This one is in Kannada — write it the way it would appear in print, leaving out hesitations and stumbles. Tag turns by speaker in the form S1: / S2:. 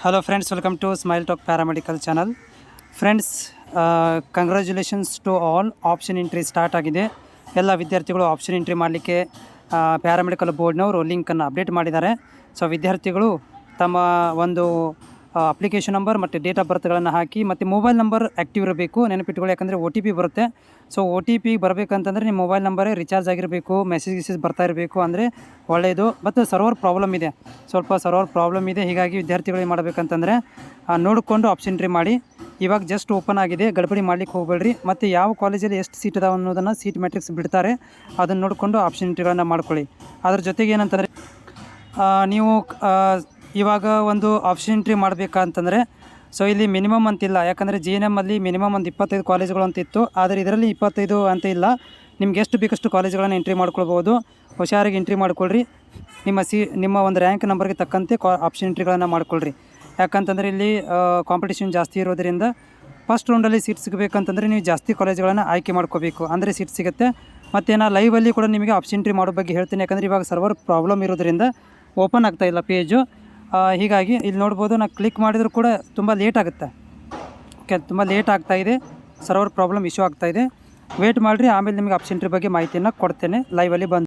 S1: Hello friends, welcome to Smile Talk Paramedical channel. Friends, congratulations to all. Option entry start ಆಗಿದೆ. ಎಲ್ಲ ವಿದ್ಯಾರ್ಥಿಗಳು ಆಪ್ಷನ್ ಎಂಟ್ರಿ ಮಾಡಲಿಕ್ಕೆ ಪ್ಯಾರಾಮೆಡಿಕಲ್ ಬೋರ್ಡ್ನವರು ಲಿಂಕನ್ನು ಅಪ್ಡೇಟ್ ಮಾಡಿದ್ದಾರೆ. ಸೊ ವಿದ್ಯಾರ್ಥಿಗಳು ತಮ್ಮ ಒಂದು ಅಪ್ಲಿಕೇಶನ್ ನಂಬರ್ ಮತ್ತು ಡೇಟ್ ಆಫ್ ಬರ್ತ್ಗಳನ್ನು ಹಾಕಿ ಮತ್ತು ಮೊಬೈಲ್ ನಂಬರ್ ಆ್ಯಕ್ಟಿವ್ ಇರಬೇಕು. ನೆನಪಿಟ್ಕೊಳ್ಳಿ, ಯಾಕಂದರೆ OTP ಬರುತ್ತೆ. ಸೊ OTP ಬರಬೇಕಂತಂದರೆ ನಿಮ್ಮ ಮೊಬೈಲ್ ನಂಬರೇ ರಿಚಾರ್ಜ್ ಆಗಿರಬೇಕು, ಮೆಸೇಜಸ್ ಬರ್ತಾ ಇರಬೇಕು, ಅಂದರೆ ಒಳ್ಳೆಯದು. ಮತ್ತು ಸರ್ವರ್ ಪ್ರಾಬ್ಲಮ್ ಇದೆ, ಸ್ವಲ್ಪ ಸರ್ವರ್ ಪ್ರಾಬ್ಲಮ್ ಇದೆ. ಹೀಗಾಗಿ ವಿದ್ಯಾರ್ಥಿಗಳು ಏನು ಮಾಡಬೇಕಂತಂದರೆ ನೋಡಿಕೊಂಡು ಆಪ್ಷನ್ ಎಂಟ್ರಿ ಮಾಡಿ. ಇವಾಗ ಜಸ್ಟ್ ಓಪನ್ ಆಗಿದೆ, ಗಡ್ಬಡಿ ಮಾಡ್ಲಿಕ್ಕೆ ಹೋಗಬೇಡ್ರಿ. ಮತ್ತು ಯಾವ ಕಾಲೇಜಲ್ಲಿ ಎಷ್ಟು ಸೀಟ್ ಇದಾವೆ ಅನ್ನೋದನ್ನು ಸೀಟ್ ಮ್ಯಾಟ್ರಿಕ್ಸ್ ಬಿಡ್ತಾರೆ, ಅದನ್ನು ನೋಡಿಕೊಂಡು ಆಪ್ಷನ್ ಎಂಟ್ರಿಗಳನ್ನು ಮಾಡ್ಕೊಳ್ಳಿ. ಅದ್ರ ಜೊತೆಗೆ ಏನಂತಂದರೆ ನೀವು ಇವಾಗ ಒಂದು ಆಪ್ಷನ್ ಎಂಟ್ರಿ ಮಾಡಬೇಕಂತಂದರೆ ಸೊ ಇಲ್ಲಿ ಮಿನಿಮಮ್ ಅಂತಿಲ್ಲ. ಯಾಕಂದರೆ GNM ಅಲ್ಲಿ ಮಿನಿಮಮ್ ಒಂದು 25 ಕಾಲೇಜುಗಳು ಅಂತ ಇತ್ತು, ಆದರೆ ಇದರಲ್ಲಿ 25 ಅಂತ ಇಲ್ಲ. ನಿಮ್ಗೆ ಎಷ್ಟು ಬೇಕಷ್ಟು ಕಾಲೇಜುಗಳನ್ನು ಎಂಟ್ರಿ ಮಾಡ್ಕೊಳ್ಬೋದು. ಹುಷಾರಾಗಿ ಎಂಟ್ರಿ ಮಾಡ್ಕೊಳ್ರಿ. ನಿಮ್ಮ ಒಂದು ರ್ಯಾಂಕ್ ನಂಬರ್ಗೆ ತಕ್ಕಂತೆ ಆಪ್ಷನ್ ಎಂಟ್ರಿಗಳನ್ನು ಮಾಡ್ಕೊಳ್ರಿ. ಯಾಕಂತಂದರೆ ಇಲ್ಲಿ ಕಾಂಪಿಟೇಷನ್ ಜಾಸ್ತಿ ಇರೋದರಿಂದ ಫಸ್ಟ್ ರೌಂಡಲ್ಲಿ ಸೀಟ್ ಸಿಗಬೇಕಂತಂದರೆ ನೀವು ಜಾಸ್ತಿ ಕಾಲೇಜುಗಳನ್ನು ಆಯ್ಕೆ ಮಾಡ್ಕೋಬೇಕು, ಅಂದರೆ ಸೀಟ್ ಸಿಗುತ್ತೆ. ಮತ್ತು ನಾನು ಲೈವಲ್ಲಿ ಕೂಡ ನಿಮಗೆ ಆಪ್ಷನ್ ಎಂಟ್ರಿ ಮಾಡೋ ಬಗ್ಗೆ ಹೇಳ್ತೀನಿ. ಯಾಕಂದರೆ ಇವಾಗ ಸರ್ವರ್ ಪ್ರಾಬ್ಲಮ್ ಇರೋದರಿಂದ ಓಪನ್ ಆಗ್ತಾಯಿಲ್ಲ ಪೇಜು. ಹೀಗಾಗಿ ಇಲ್ಲಿ ನೋಡ್ಬೋದು, ನಾನು ಕ್ಲಿಕ್ ಮಾಡಿದರೂ ಕೂಡ ತುಂಬ ಲೇಟ್ ಆಗುತ್ತೆ. ಓಕೆ, ತುಂಬ ಲೇಟ್ ಆಗ್ತಾಯಿದೆ, ಸರ್ವರ್ ಪ್ರಾಬ್ಲಮ್ ಇಶ್ಯೂ ಆಗ್ತಾಯಿದೆ. ವೇಟ್ ಮಾಡಿರಿ, ಆಮೇಲೆ ನಿಮಗೆ ಆಪ್ಷನ್ ಎಂಟ್ರಿ ಬಗ್ಗೆ ಮಾಹಿತಿಯನ್ನು ಕೊಡ್ತೇನೆ ಲೈವಲ್ಲಿ ಬಂದು.